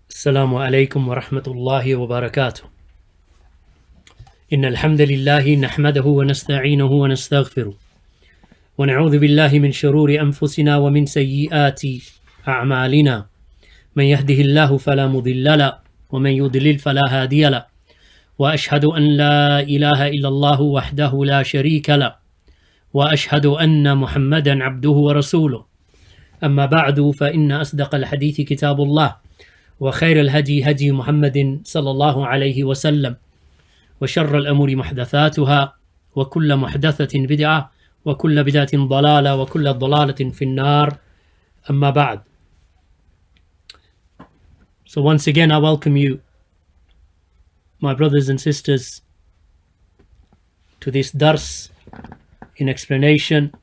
السلام عليكم ورحمة الله وبركاته. إن الحمد لله نحمده ونستعينه ونستغفره ونعوذ بالله من شرور أنفسنا ومن سيئات أعمالنا. من يهده الله فلا مضل له ومن يضلل فلا هادي له، وأشهد أن لا إله إلا الله وحده لا شريك له، وأشهد أن محمدا عبده ورسوله. أما بعد، فإن أصدق الحديث كتاب الله، وخير الهدي هدي محمد صلى الله عليه وسلم، وشر الأمور محدثاتها، وكل محدثة بدعة، وكل بدعة ضلالة، وكل ضلالة في النار. أما بعد. So once again I welcome you, my brothers and sisters, to this dars in explanation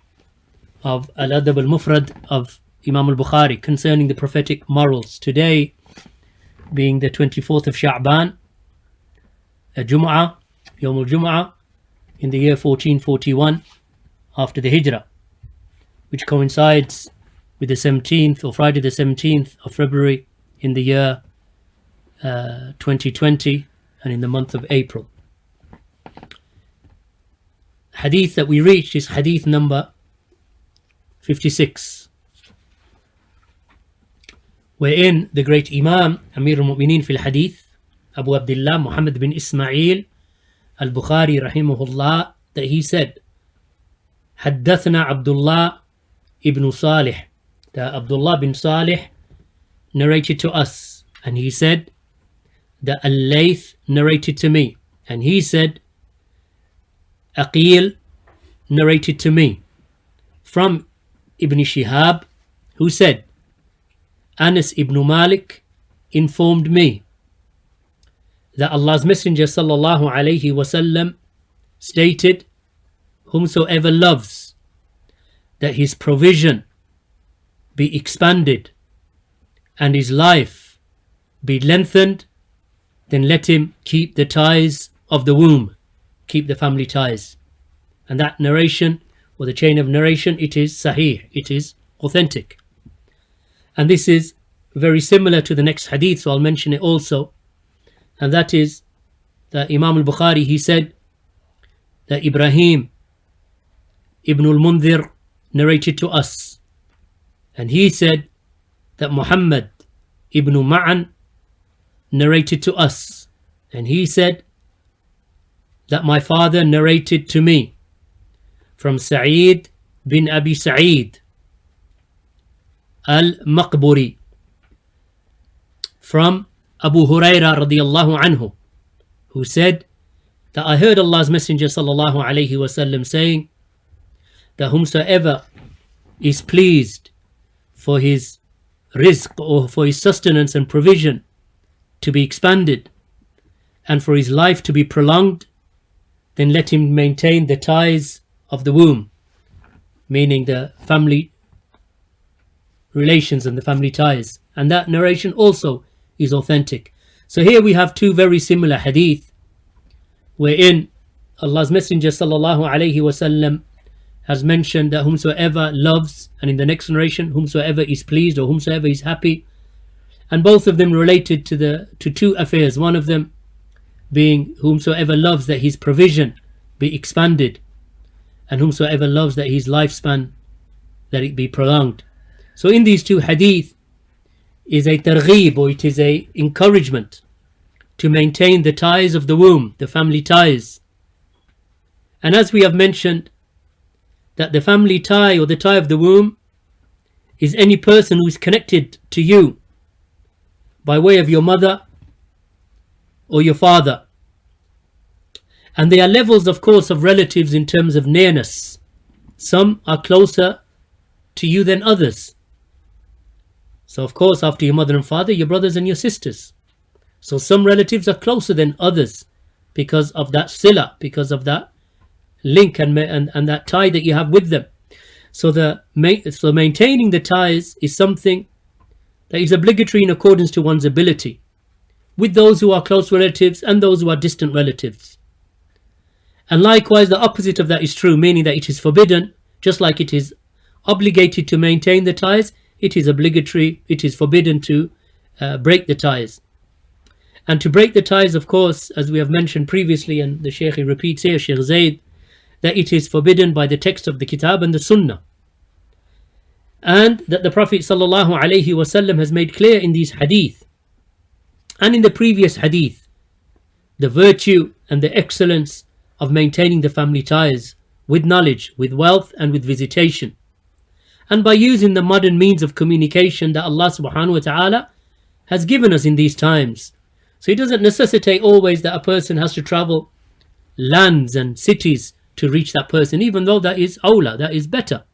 of Al-Adab Al Mufrad of Imām Al-Bukhāri concerning the prophetic morals. Today being the 24th of Sha'ban, Jum'ah, Yawm al-Jum'ah, in the year 1441 after the Hijrah, which coincides with the 17th or Friday the 17th of February in the year 2020 and in the month of April. Hadith that we reached is hadith number 56, wherein the great Imām Amir al-Mu'mineen fil Hadith, Abu Abdullah Muhammad bin Ismail Al-Bukhāri Rahimahullah, that he said, Haddathna Abdullah ibn Salih, that Abdullah bin Salih narrated to us, and he said that Al-Layth narrated to me, and he said Aqil narrated to me from Ibn Shihab, who said Anas ibn Malik informed me that Allah's Messenger sallallahu alayhi wasallam stated, whomsoever loves that his provision be expanded and his life be lengthened, then let him keep the ties of the womb, keep the family ties. And that narration, or the chain of narration, it is sahih, it is authentic. And this is very similar to the next hadith, so I'll mention it also. And that is that Imām Al-Bukhāri, he said that Ibrahim ibn al-Mundhir narrated to us, and he said that Muhammad ibn Ma'an narrated to us, and he said that my father narrated to me from Sa'id bin Abi Sa'id Al-Maqburi, from Abu Hurraira radiyallahu anhu, who said that I heard Allah's Messenger sallallahu alayhi wasallam saying that whomsoever is pleased for his rizq, or for his sustenance and provision to be expanded, and for his life to be prolonged, then let him maintain the ties of the womb, meaning the family relations and the family ties. And that narration also is authentic. So here we have two very similar hadith, wherein Allah's Messenger sallallahu alayhi wasallam has mentioned that whomsoever loves, and in the next narration, whomsoever is pleased or whomsoever is happy. And both of them related to two affairs. One of them being whomsoever loves that his provision be expanded, and whomsoever loves that his lifespan, that it be prolonged. So in these two hadith is a targheeb, or it is a encouragement to maintain the ties of the womb, the family ties. And as we have mentioned, that the family tie, or the tie of the womb, is any person who is connected to you by way of your mother or your father. And there are levels, of course, of relatives in terms of nearness. Some are closer to you than others. So of course, after your mother and father, your brothers and your sisters. So some relatives are closer than others because of that sila, because of that link and that tie that you have with them. So maintaining the ties is something that is obligatory in accordance to one's ability, with those who are close relatives and those who are distant relatives. And likewise, the opposite of that is true, meaning that it is forbidden, just like it is obligated to maintain the ties, it is obligatory, it is forbidden to break the ties. And to break the ties, of course, as we have mentioned previously, and the Shaykh repeats here, Shaykh Zayd, that it is forbidden by the text of the Kitab and the Sunnah. And that the Prophet ﷺ has made clear in these hadith and in the previous hadith the virtue and the excellence of maintaining the family ties with knowledge, with wealth and with visitation, and by using the modern means of communication that Allah subhanahu wa ta'ala has given us in these times. So it doesn't necessitate always that a person has to travel lands and cities to reach that person, even though that is awla, that is better.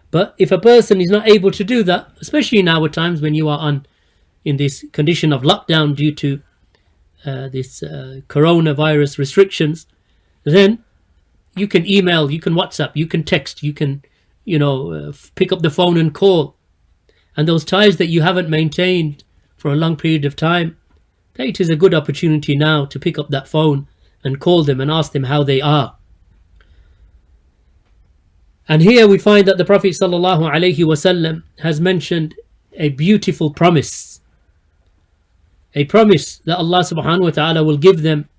But if a person is not able to do that, especially in our times when you are in this condition of lockdown due to this coronavirus restrictions, then you can email, you can WhatsApp, you can text, you can pick up the phone and call. And those ties that you haven't maintained for a long period of time, that it is a good opportunity now to pick up that phone and call them and ask them how they are. And here we find that the Prophet ﷺ has mentioned a beautiful promise. A promise that Allah subhanahu wa ta'ala will give them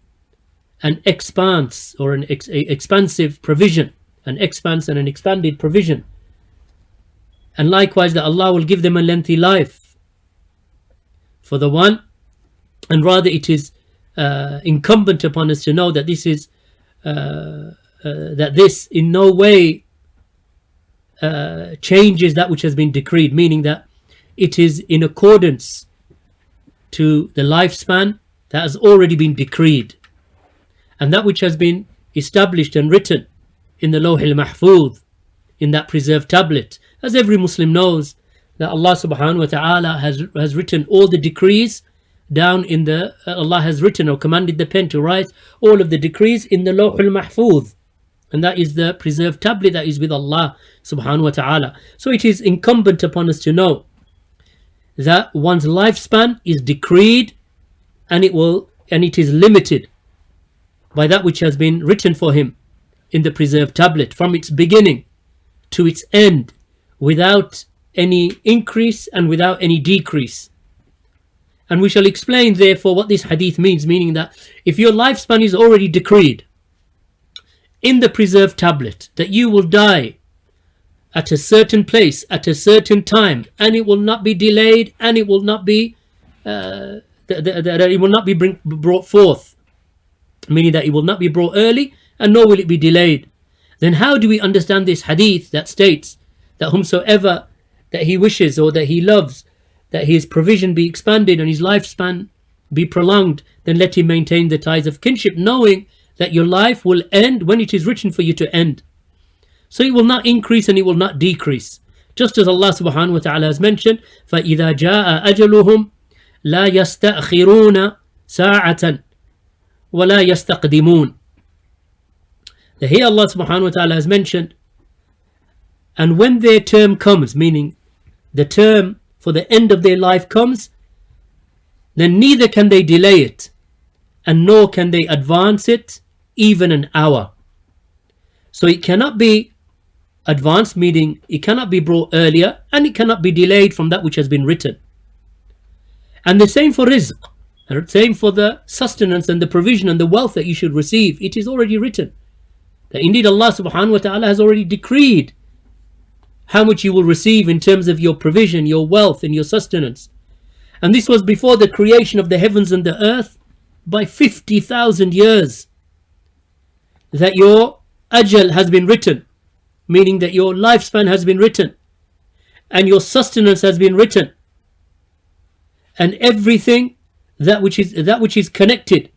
an expanse or an expansive provision, an expanse and an expanded provision. And likewise that Allah will give them a lengthy life for the one. And rather it is incumbent upon us to know that this is that this in no way changes that which has been decreed, meaning that it is in accordance to the lifespan that has already been decreed, and that which has been established and written in the Lawh al-Mahfuz, in that preserved tablet. As every Muslim knows that Allah subhanahu wa ta'ala has written all the decrees down in the Allah has written or commanded the pen to write all of the decrees in the Lawh al-Mahfuz, and that is the preserved tablet that is with Allah subhanahu wa ta'ala. So it is incumbent upon us to know that one's lifespan is decreed, and it is limited by that which has been written for him in the preserved tablet from its beginning to its end, without any increase and without any decrease. And we shall explain therefore what this hadith means, meaning that if your lifespan is already decreed in the preserved tablet, that you will die at a certain place, at a certain time, and it will not be delayed, and it will not be brought forth, meaning that it will not be brought early, and nor will it be delayed. Then how do we understand this hadith that states that whomsoever that he wishes or that he loves, that his provision be expanded and his lifespan be prolonged, then let him maintain the ties of kinship, knowing that your life will end when it is written for you to end. So it will not increase and it will not decrease. Just as Allah subhanahu wa ta'ala has mentioned, فَإِذَا جَاءَ أَجَلُهُمْ لَا يَسْتَأْخِرُونَ سَاعَةً وَلَا يَسْتَقْدِمُونَ. Here Allah subhanahu wa ta'ala has mentioned, and when their term comes, meaning the term for the end of their life comes, then neither can they delay it, and nor can they advance it even an hour. So it cannot be advanced, meaning it cannot be brought earlier, and it cannot be delayed from that which has been written. And the same for rizq, and the same for the sustenance and the provision and the wealth that you should receive. It is already written that indeed Allah subhanahu wa ta'ala has already decreed how much you will receive in terms of your provision, your wealth and your sustenance. And this was before the creation of the heavens and the earth by 50,000 years, that your ajal has been written, meaning that your lifespan has been written, and your sustenance has been written, and everything that which is connected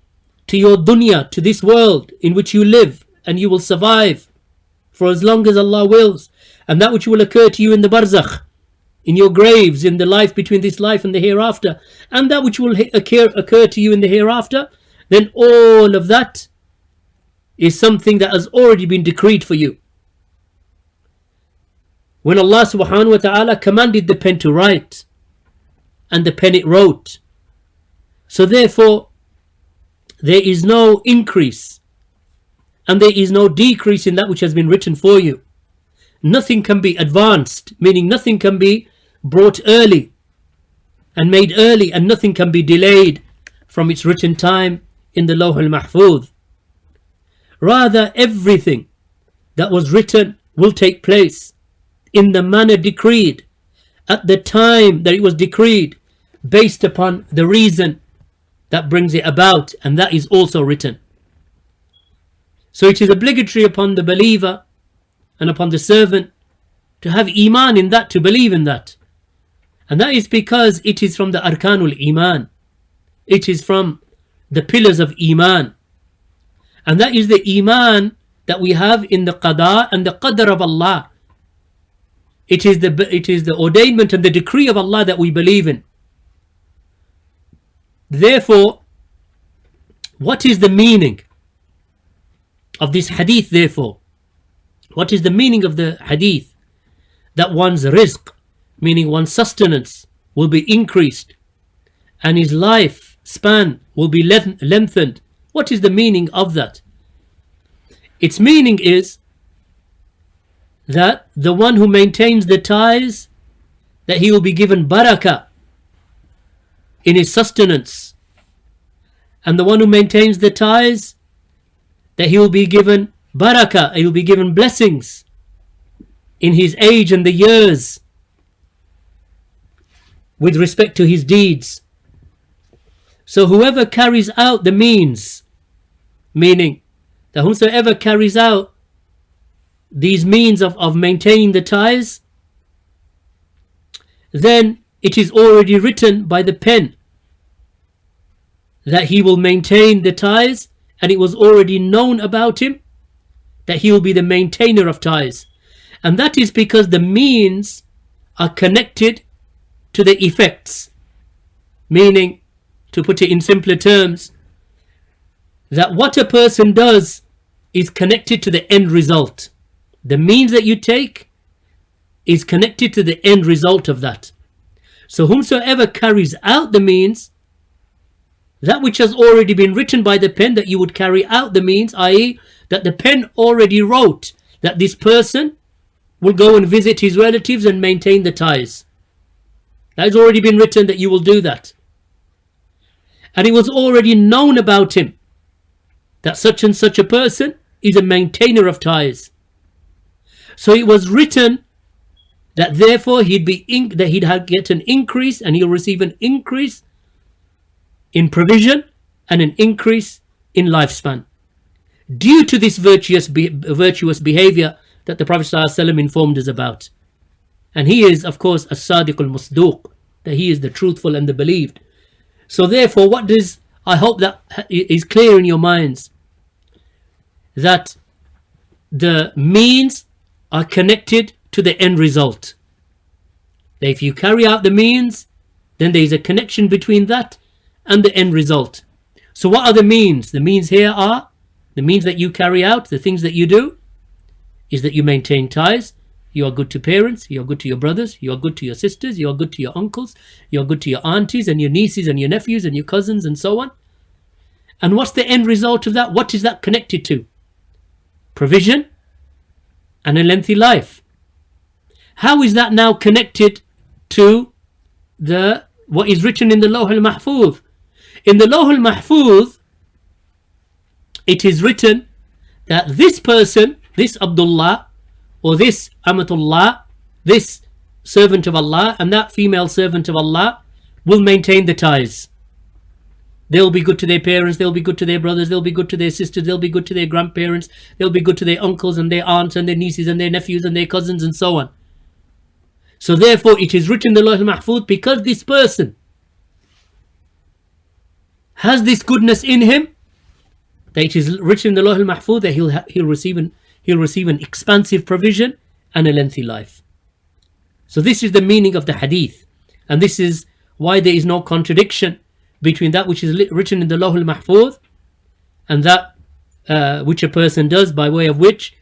to your dunya, to this world in which you live and you will survive for as long as Allah wills, and that which will occur to you in the barzakh, in your graves, in the life between this life and the hereafter, and that which will occur to you in the hereafter, then all of that is something that has already been decreed for you. When Allah subhanahu wa ta'ala commanded the pen to write, and the pen it wrote. So therefore there is no increase and there is no decrease in that which has been written for you. Nothing can be advanced, meaning nothing can be brought early, and made early, and nothing can be delayed from its written time in the Lawh al-Mahfuz. Rather, everything that was written will take place in the manner decreed, at the time that it was decreed, based upon the reason that brings it about, and that is also written. So it is obligatory upon the believer and upon the servant to have Iman in that, to believe in that. And that is because it is from the Arkanul Iman. It is from the pillars of Iman. And that is the Iman that we have in the Qada and the Qadr of Allah. It is the ordainment and the decree of Allah that we believe in. Therefore, what is the meaning of this hadith therefore? What is the meaning of the hadith? That one's rizq, meaning one's sustenance, will be increased and his life span will be lengthened. What is the meaning of that? Its meaning is that the one who maintains the ties, that he will be given barakah in his sustenance, and the one who maintains the ties, that he will be given barakah, he will be given blessings in his age and the years with respect to his deeds. So whoever carries out the means, meaning that whosoever carries out these means of maintaining the ties, then it is already written by the pen that he will maintain the ties, and it was already known about him that he will be the maintainer of ties. And that is because the means are connected to the effects. Meaning, to put it in simpler terms, that what a person does is connected to the end result. The means that you take is connected to the end result of that. So whomsoever carries out the means, that which has already been written by the pen, that you would carry out the means, i.e. that the pen already wrote that this person will go and visit his relatives and maintain the ties. That has already been written that you will do that. And it was already known about him that such and such a person is a maintainer of ties. So it was written that therefore he'd get an increase, and he'll receive an increase in provision and an increase in lifespan, due to this virtuous behavior that the Prophet ﷺ informed us about. And he is, of course, as-sadiq al-musduq, that he is the truthful and the believed. So therefore, I hope that is clear in your minds, that the means are connected to the end result. That if you carry out the means, then there is a connection between that and the end result. So what are the means? The means here are, the means that you carry out, the things that you do, is that you maintain ties. You are good to parents, you are good to your brothers, you are good to your sisters, you are good to your uncles, you are good to your aunties and your nieces and your nephews and your cousins and so on. And what's the end result of that? What is that connected to? Provision and a lengthy life. How is that now connected to what is written in the Lawh al-Mahfuz? In the Lawh al-Mahfuz, it is written that this person, this Abdullah, or this Amatullah, this servant of Allah, and that female servant of Allah will maintain the ties. They'll be good to their parents, they'll be good to their brothers, they'll be good to their sisters, they'll be good to their grandparents, they'll be good to their uncles and their aunts and their nieces and their nephews and their cousins and so on. So therefore it is written in the Lawh al-Mahfuz, because this person has this goodness in him, that it is written in the Lawh al-Mahfuz that he'll receive an expansive provision and a lengthy life. So this is the meaning of the hadith, and this is why there is no contradiction between that which is written in the Lawh al-Mahfuz and that which a person does, by way of which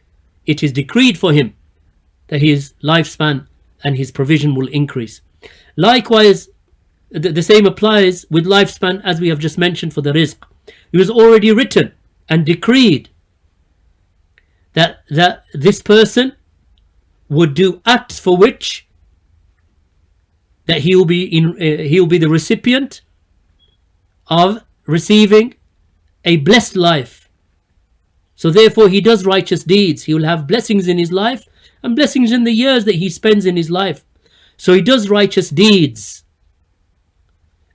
it is decreed for him that his lifespan and his provision will increase. Likewise, the same applies with lifespan, as we have just mentioned, for the rizq. It was already written and decreed that this person would do acts for which that he will be the recipient of receiving a blessed life. So therefore he does righteous deeds. He will have blessings in his life and blessings in the years that he spends in his life. So he does righteous deeds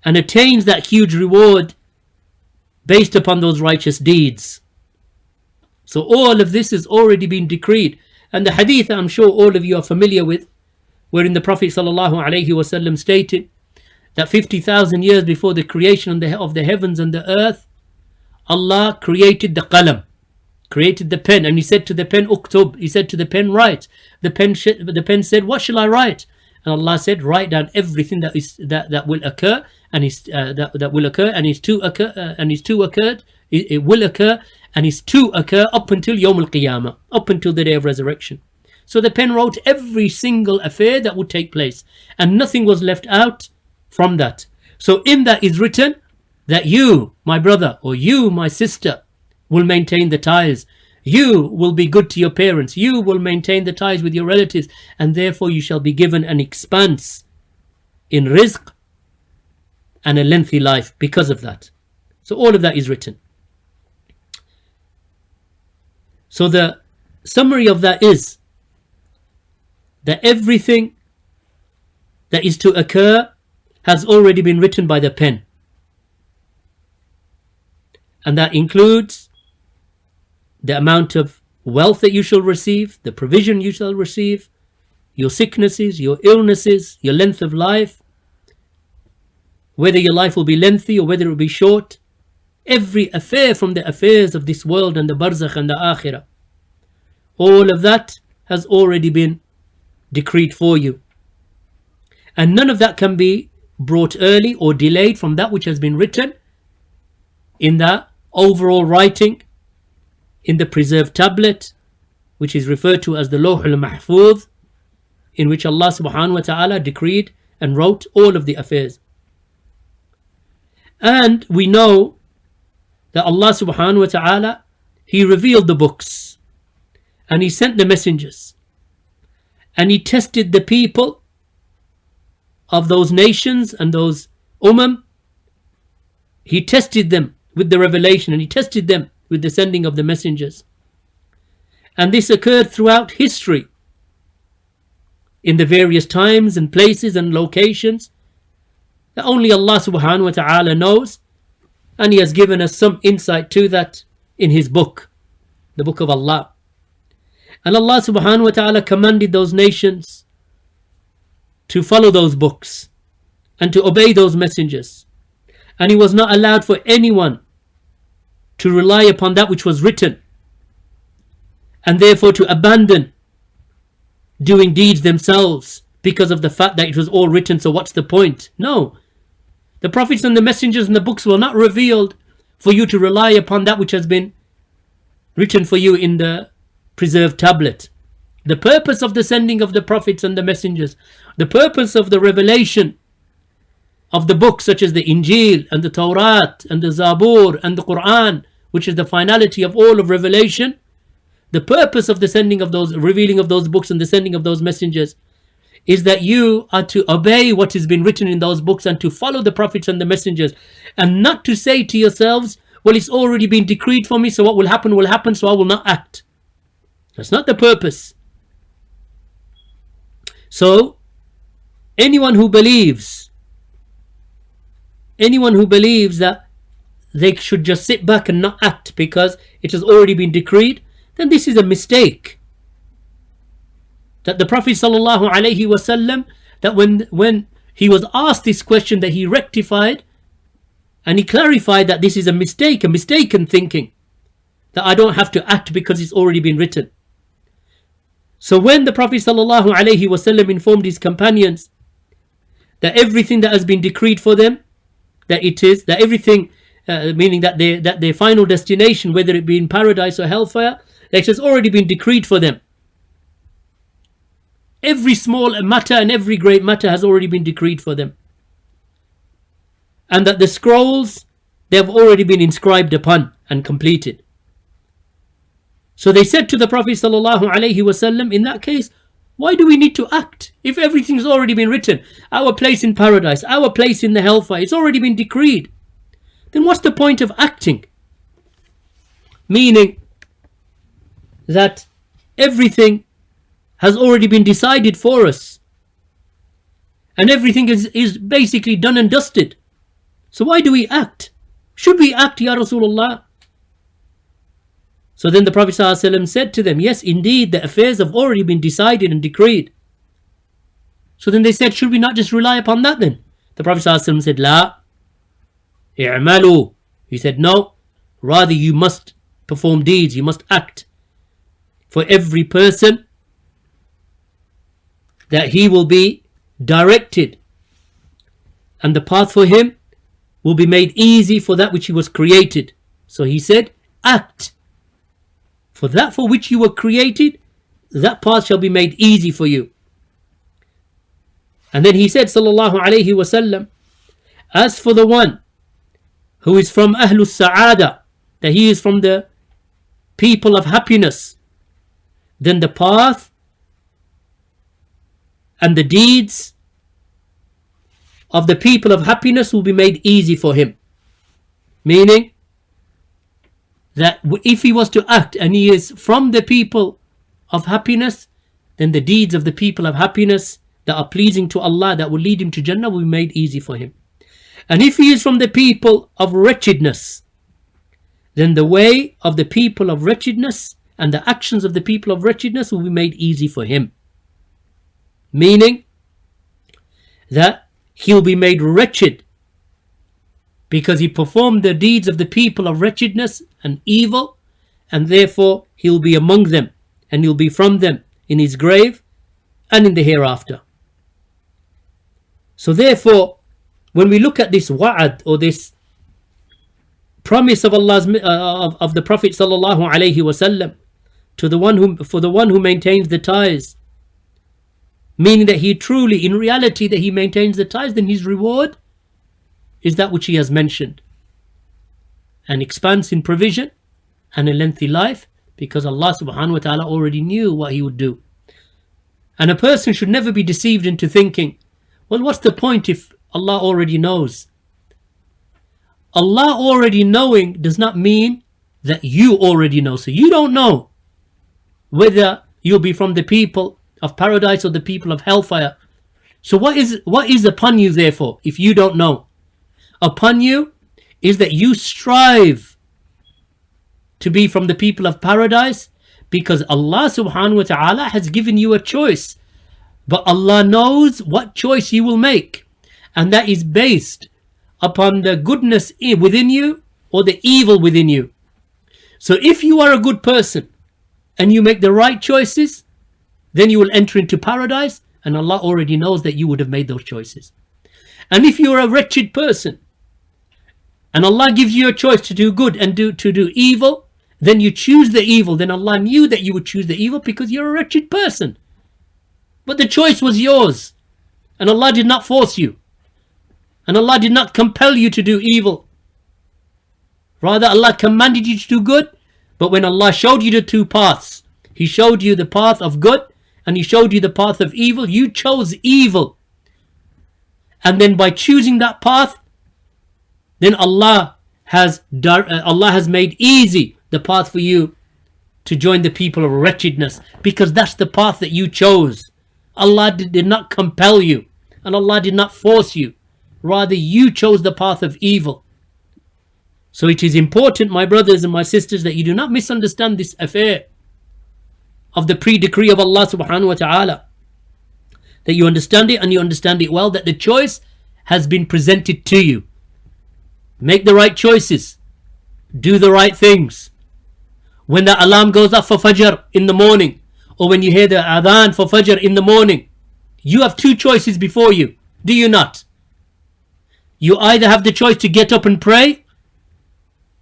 and attains that huge reward based upon those righteous deeds. So all of this has already been decreed. And the hadith I'm sure all of you are familiar with, wherein the Prophet ﷺ stated that 50,000 years before the creation of the heavens and the earth, Allah created the qalam, created the pen, and he said to the pen, uktub, he said to the pen, write. The pen said, what shall I write? And Allah said, write down everything that will occur, and that will occur, and is to occur, and is to occurred. It will occur, and is to occur up until Yawm al-Qiyamah, up until the day of resurrection. So the pen wrote every single affair that would take place, and nothing was left out from that. So in that is written that you, my brother, or you, my sister, will maintain the ties. You will be good to your parents. You will maintain the ties with your relatives, and therefore you shall be given an expanse in rizq and a lengthy life because of that. So all of that is written. So the summary of that is that everything that is to occur has already been written by the pen. And that includes the amount of wealth that you shall receive, the provision you shall receive, your sicknesses, your illnesses, your length of life, whether your life will be lengthy or whether it will be short. Every affair from the affairs of this world and the barzakh and the akhirah, all of that has already been decreed for you. And none of that can be brought early or delayed from that which has been written in that overall writing, in the preserved tablet, which is referred to as the Lawh al-Mahfuz, in which Allah subhanahu wa ta'ala decreed and wrote all of the affairs. And we know that Allah subhanahu wa ta'ala, He revealed the books and He sent the messengers and He tested the people of those nations and those He tested them with the revelation, and He tested them with the sending of the messengers. And this occurred throughout history in the various times and places and locations that only Allah subhanahu wa ta'ala knows, and He has given us some insight to that in His book, the book of Allah. And Allah subhanahu wa ta'ala commanded those nations to follow those books and to obey those messengers. And it was not allowed for anyone to rely upon that which was written and therefore to abandon doing deeds themselves because of the fact that it was all written, so what's the point? No. The prophets and the messengers and the books were not revealed for you to rely upon that which has been written for you in the preserved tablet. The purpose of the sending of the prophets and the messengers, the purpose of the revelation of the books such as the Injil and the Torah and the Zabur and the Quran, which is the finality of all of revelation, the purpose of the sending of those, revealing of those books and the sending of those messengers is that you are to obey what has been written in those books and to follow the prophets and the messengers, and not to say to yourselves, well, it's already been decreed for me, so what will happen, so I will not act. That's not the purpose. So anyone who believes that they should just sit back and not act because it has already been decreed, then this is a mistake. That the Prophet sallallahu alaihi wasallam, that when he was asked this question, that he rectified and he clarified that this is a mistake, a mistaken thinking, that I don't have to act because it's already been written. So when the Prophet sallallahu alaihi wasallam informed his companions that everything that has been decreed for them, that it is, that everything, meaning that their final destination, whether it be in paradise or hellfire, that it has already been decreed for them. Every small matter and every great matter has already been decreed for them. And that the scrolls, they have already been inscribed upon and completed. So they said to the Prophet sallallahu alaihi wasallam, in that case, Why do we need to act if everything's already been written? Our place in paradise, our place in the hellfire, it's already been decreed. Then what's the point of acting? Meaning that everything has already been decided for us. And everything is basically done and dusted. So why do we act? Should we act, Ya Rasulullah? So then the Prophet ﷺ said to them, yes, indeed, the affairs have already been decided and decreed. So then they said, should we not just rely upon that then? The Prophet ﷺ said, La, i'malu. He said, no, rather you must perform deeds, you must act. For every person that he will be directed, and the path for him will be made easy for that which he was created. So he said, act. For that for which you were created, that path shall be made easy for you. And then he said, sallallahu alayhi wasallam, as for the one who is from Ahlul Sa'ada, that he is from the people of happiness, then the path and the deeds of the people of happiness will be made easy for him. Meaning that if he was to act and he is from the people of happiness, then the deeds of the people of happiness that are pleasing to Allah, that will lead him to Jannah, will be made easy for him. And if he is from the people of wretchedness, then the way of the people of wretchedness and the actions of the people of wretchedness will be made easy for him. Meaning that he'll be made wretched because he performed the deeds of the people of wretchedness and evil, and therefore he'll be among them and he'll be from them in his grave and in the hereafter. So therefore, when we look at this wa'ad, or this promise of Allah's of the Prophet sallallahu alaihi wasallam to the one who maintains the ties, meaning that he truly, in reality, that he maintains the ties, then his reward is that which he has mentioned: an expanse in provision and a lengthy life, because Allah subhanahu wa ta'ala already knew what he would do. And a person should never be deceived into thinking, well, what's the point if Allah already knows? Allah already knowing does not mean that you already know. So you don't know whether you'll be from the people of paradise or the people of hellfire. So what is upon you therefore if you don't know? Upon you is that you strive to be from the people of paradise, because Allah subhanahu wa ta'ala has given you a choice. But Allah knows what choice you will make, and that is based upon the goodness within you or the evil within you. So if you are a good person and you make the right choices, then you will enter into paradise, and Allah already knows that you would have made those choices. And if you are a wretched person and Allah gives you a choice to do good and to do evil, then you choose the evil, then Allah knew that you would choose the evil because you're a wretched person. But the choice was yours, and Allah did not force you, and Allah did not compel you to do evil. Rather, Allah commanded you to do good. But when Allah showed you the two paths, He showed you the path of good and He showed you the path of evil, you chose evil. And then by choosing that path, then Allah has made easy the path for you to join the people of wretchedness, because that's the path that you chose. Allah did not compel you, and Allah did not force you. Rather, you chose the path of evil. So it is important, my brothers and my sisters, that you do not misunderstand this affair of the pre-decree of Allah subhanahu wa ta'ala. That you understand it, and you understand it well, that the choice has been presented to you. Make the right choices. Do the right things. When the alarm goes off for Fajr in the morning, or when you hear the adhan for Fajr in the morning, you have two choices before you. Do you not? You either have the choice to get up and pray,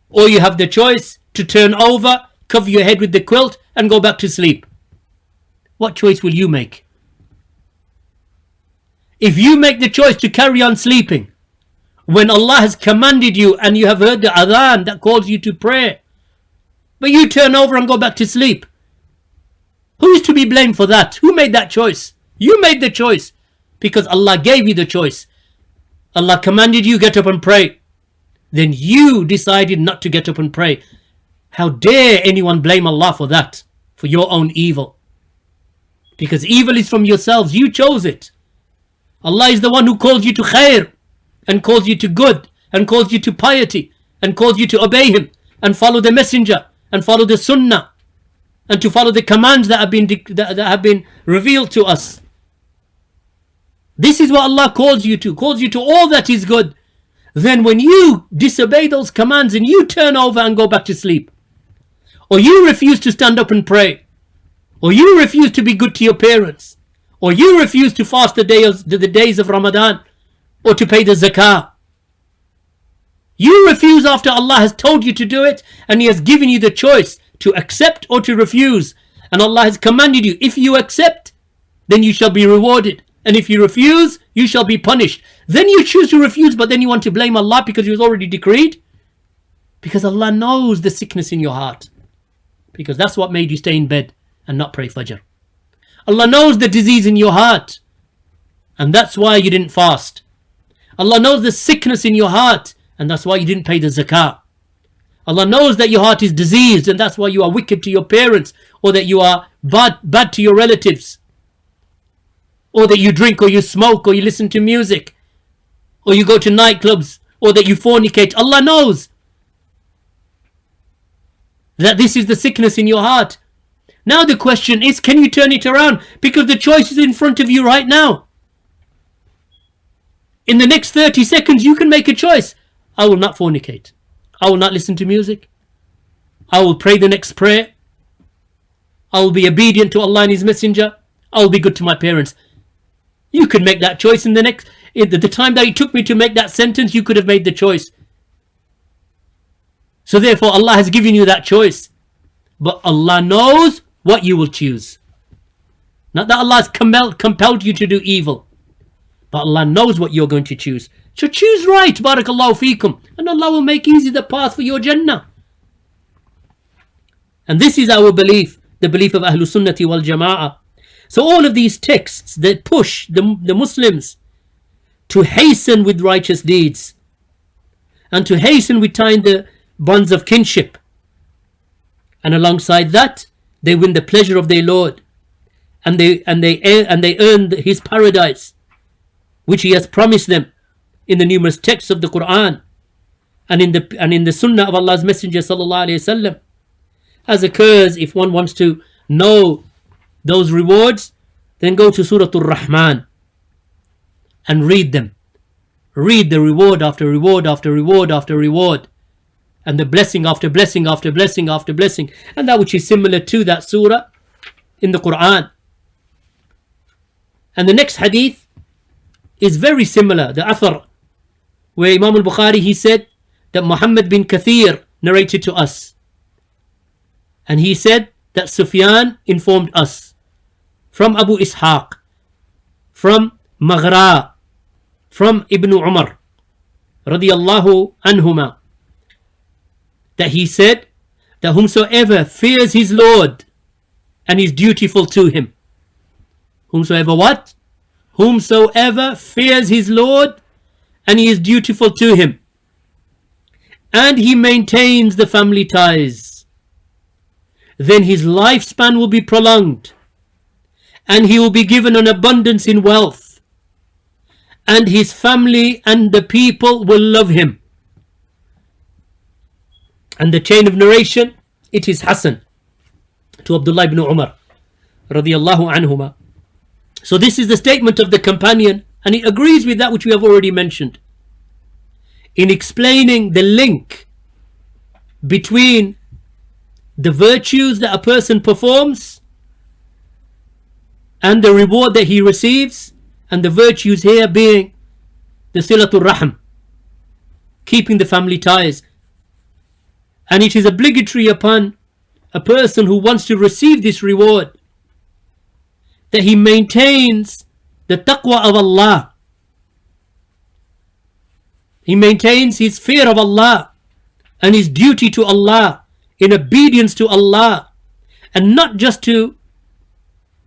or you have the choice to turn over, cover your head with the quilt and go back to sleep. What choice will you make? If you make the choice to carry on sleeping, when Allah has commanded you and you have heard the adhan that calls you to prayer, but you turn over and go back to sleep, Who is to be blamed for that? Who made that choice? You made the choice because Allah gave you the choice. Allah commanded you get up and pray. Then you decided not to get up and pray. How dare anyone blame Allah for that, for your own evil? Because evil is from yourselves. You chose it. Allah is the one who calls you to khair and calls you to good and calls you to piety and calls you to obey Him and follow the messenger and follow the Sunnah and to follow the commands that have been revealed to us. This is what Allah calls you to all that is good. Then when you disobey those commands and you turn over and go back to sleep, or you refuse to stand up and pray, or you refuse to be good to your parents, or you refuse to fast the days of Ramadan, or to pay the zakah, you refuse after Allah has told you to do it and He has given you the choice to accept or to refuse, and Allah has commanded you, if you accept, then you shall be rewarded, and if you refuse, you shall be punished. Then you choose to refuse, but then you want to blame Allah because it was already decreed. Because Allah knows the sickness in your heart, because that's what made you stay in bed and not pray Fajr. Allah knows the disease in your heart, and that's why you didn't fast. Allah knows the sickness in your heart, and that's why you didn't pay the zakah. Allah knows that your heart is diseased, and that's why you are wicked to your parents, or that you are bad to your relatives, or that you drink, or you smoke, or you listen to music, or you go to nightclubs, or that you fornicate. Allah knows that this is the sickness in your heart. Now the question is, can you turn it around? Because the choice is in front of you right now. In the next 30 seconds, you can make a choice. I will not fornicate. I will not listen to music. I will pray the next prayer. I will be obedient to Allah and His Messenger. I will be good to my parents. You could make that choice in the time that it took me to make that sentence. You could have made the choice. So therefore Allah has given you that choice. But Allah knows what you will choose. Not that Allah has compelled you to do evil, but Allah knows what you're going to choose. So choose right, barakallahu feekum, and Allah will make easy the path for your Jannah. And this is our belief, the belief of Ahlus Sunnati wal Jama'ah. So all of these texts that push the Muslims to hasten with righteous deeds and to hasten with tying the bonds of kinship, and alongside that they win the pleasure of their Lord, and they earn His paradise, which He has promised them in the numerous texts of the Quran and in the Sunnah of Allah's Messenger sallallahu alaihi wasallam. As occurs, if one wants to know those rewards, then go to Surah Ar-Rahman and read them. Read the reward after reward after reward after reward, and the blessing after blessing after blessing after blessing, and that which is similar to that surah in the Quran. And the next hadith is very similar, the Athar, where Imam Al-Bukhāri, he said that Muhammad bin Kathir narrated to us, and he said that Sufyan informed us from Abu Ishaq, from Maghra, from Ibn Umar radiyallahu anhuma, that he said that whomsoever fears his Lord and is dutiful to Him, whomsoever what? Whomsoever fears his Lord and he is dutiful to Him, and he maintains the family ties, then his lifespan will be prolonged, and he will be given an abundance in wealth, and his family and the people will love him. And the chain of narration, it is Hasan to Abdullah ibn Umar radiyallahu anhuma. So this is the statement of the companion, and it agrees with that which we have already mentioned in explaining the link between the virtues that a person performs and the reward that he receives, and the virtues here being the Silatul Rahm, keeping the family ties. And it is obligatory upon a person who wants to receive this reward that he maintains the taqwa of Allah. He maintains his fear of Allah and his duty to Allah in obedience to Allah, and not just to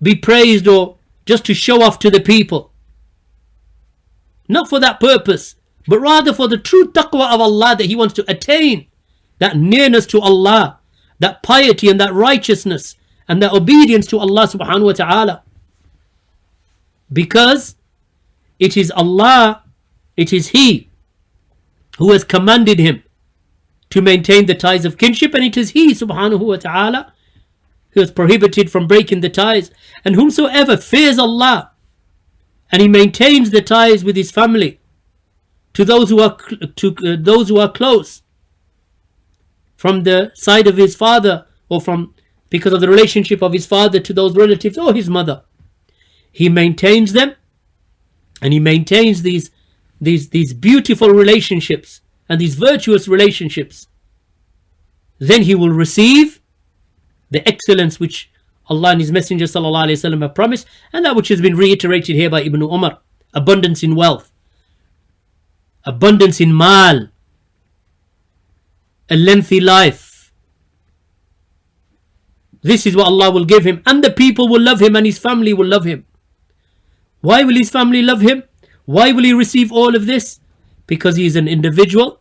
be praised or just to show off to the people. Not for that purpose, but rather for the true taqwa of Allah that he wants to attain. That nearness to Allah, that piety and that righteousness and that obedience to Allah subhanahu wa ta'ala. Because it is Allah, it is He who has commanded him to maintain the ties of kinship, and it is He subhanahu wa ta'ala who has prohibited from breaking the ties. And whomsoever fears Allah and he maintains the ties with his family, to those who are close from the side of his father, or from because of the relationship of his father to those relatives or his mother, he maintains them, and he maintains these beautiful relationships and these virtuous relationships, then he will receive the excellence which Allah and His Messenger sallallahu alaihi wasallam have promised, and that which has been reiterated here by Ibn Umar: abundance in wealth, abundance in mal, a lengthy life. This is what Allah will give him, and the people will love him, and his family will love him. Why will his family love him? Why will he receive all of this? Because he is an individual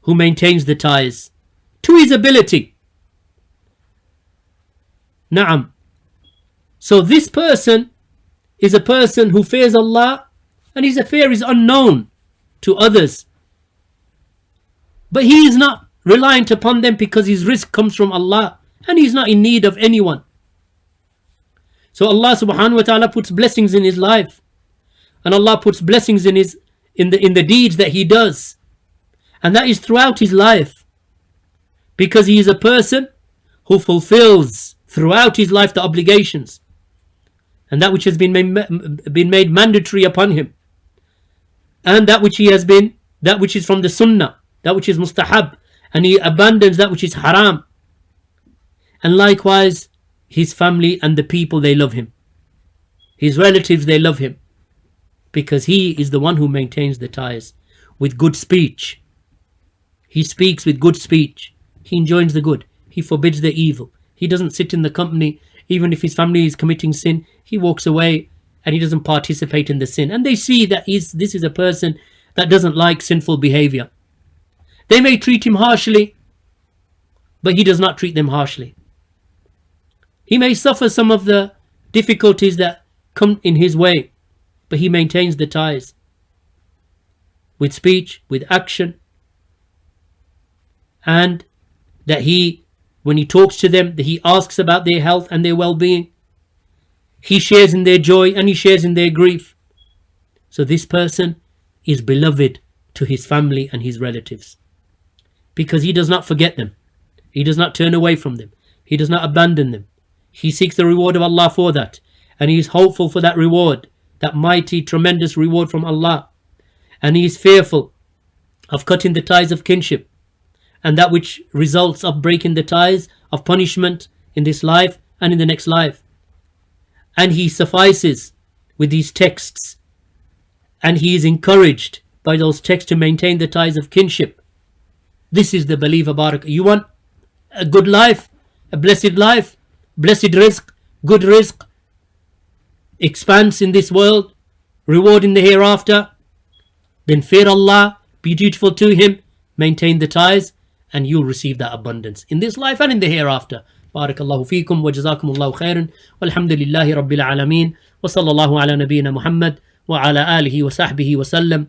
who maintains the ties to his ability. Na'am. So this person is a person who fears Allah, and his affair is unknown to others. But he is not reliant upon them because his rizq comes from Allah, and he is not in need of anyone. So Allah subhanahu wa ta'ala puts blessings in his life, and Allah puts blessings in the deeds that he does, and that is throughout his life, because he is a person who fulfills throughout his life the obligations and that which has been made mandatory upon him, and that which is from the Sunnah, that which is mustahab, and he abandons that which is haram. And likewise his family and the people, they love him. His relatives, they love him, because he is the one who maintains the ties with good speech. He speaks with good speech. He enjoins the good. He forbids the evil. He doesn't sit in the company. Even if his family is committing sin, he walks away and he doesn't participate in the sin. And they see that this is a person that doesn't like sinful behavior. They may treat him harshly, but he does not treat them harshly. He may suffer some of the difficulties that come in his way, but he maintains the ties with speech, with action, and that when he talks to them, that he asks about their health and their well-being. He shares in their joy and he shares in their grief. So this person is beloved to his family and his relatives, because he does not forget them. He does not turn away from them. He does not abandon them. He seeks the reward of Allah for that, and he is hopeful for that reward, that mighty, tremendous reward from Allah. And he is fearful of cutting the ties of kinship, and that which results of breaking the ties of punishment in this life and in the next life. And he suffices with these texts, and he is encouraged by those texts to maintain the ties of kinship. This is the believer, barak. You want a good life, a blessed life, blessed rizq, good rizq, expanse in this world, reward in the hereafter? Then fear Allah, be dutiful to Him, maintain the ties, and you'll receive that abundance in this life and in the hereafter. Barakallahu feekum wa jazakumullahu khairan walhamdulillahi rabbil alameen wa sallallahu ala nabiyyina Muhammad wa ala alihi wa sahbihi wa sallam.